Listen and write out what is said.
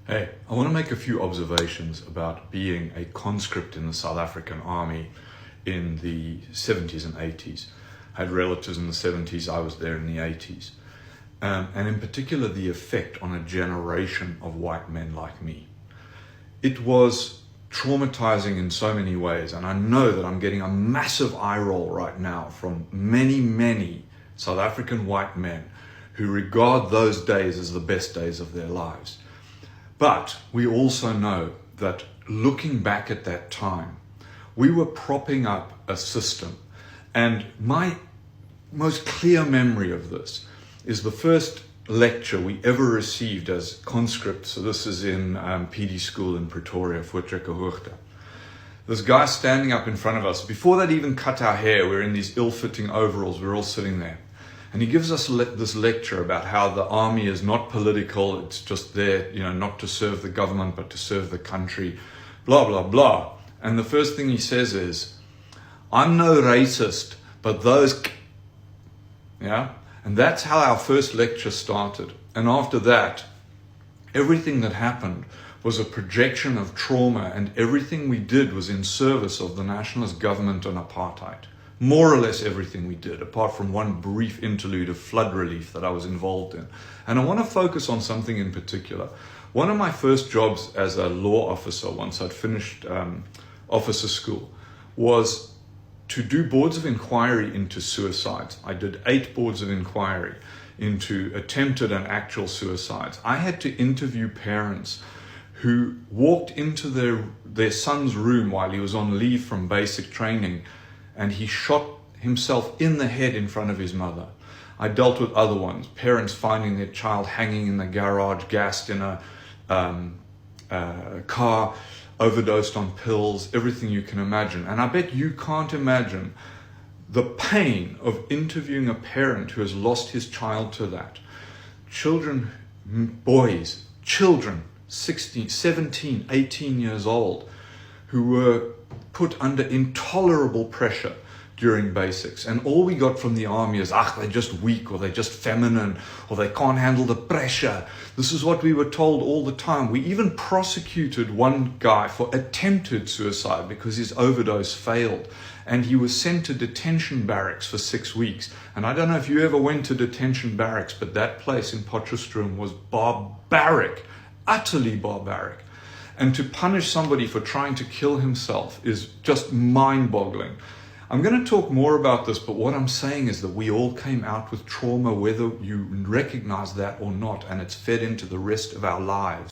Hey, I want to make a few observations about being a conscript in the South African Army in the 70s and 80s. I had relatives in the 70s, I was there in the 80s. And in particular, the effect on a generation of white men like me. It was traumatizing in so many ways, and I know that I'm getting a massive eye roll right now from many South African white men who regard those days as the best days of their lives. But we also know that looking back at that time, we were propping up a system. And my most clear memory of this is the first lecture we ever received as conscripts. So this is in PD school in Pretoria, Voortrekkerhoogte. This guy standing up in front of us, before they'd even cut our hair, we're in these ill-fitting overalls, we're all sitting there. And he gives us this lecture about how the army is not political, it's just there, not to serve the government, but to serve the country, blah, blah, blah. And the first thing he says is, I'm no racist, but those, yeah? And that's how our first lecture started. And after that, everything that happened was a projection of trauma, and everything we did was in service of the nationalist government and apartheid. More or less everything we did, apart from one brief interlude of flood relief that I was involved in. And I want to focus on something in particular. One of my first jobs as a law officer, once I'd finished officer school, was to do boards of inquiry into suicides. I did 8 boards of inquiry into attempted and actual suicides. I had to interview parents who walked into their son's room while he was on leave from basic training, and he shot himself in the head in front of his mother. I dealt with other ones, parents finding their child hanging in the garage, gassed in a car, overdosed on pills, everything you can imagine. And I bet you can't imagine the pain of interviewing a parent who has lost his child to that. Children, 16, 17, 18 years old, who were put under intolerable pressure during basics. And all we got from the army is, they're just weak, or they're just feminine, or they can't handle the pressure. This is what we were told all the time. We even prosecuted one guy for attempted suicide because his overdose failed. And he was sent to detention barracks for 6 weeks. And I don't know if you ever went to detention barracks, but that place in Potchefstroom was barbaric, utterly barbaric. And to punish somebody for trying to kill himself is just mind-boggling. I'm going to talk more about this, but what I'm saying is that we all came out with trauma, whether you recognize that or not, and it's fed into the rest of our lives.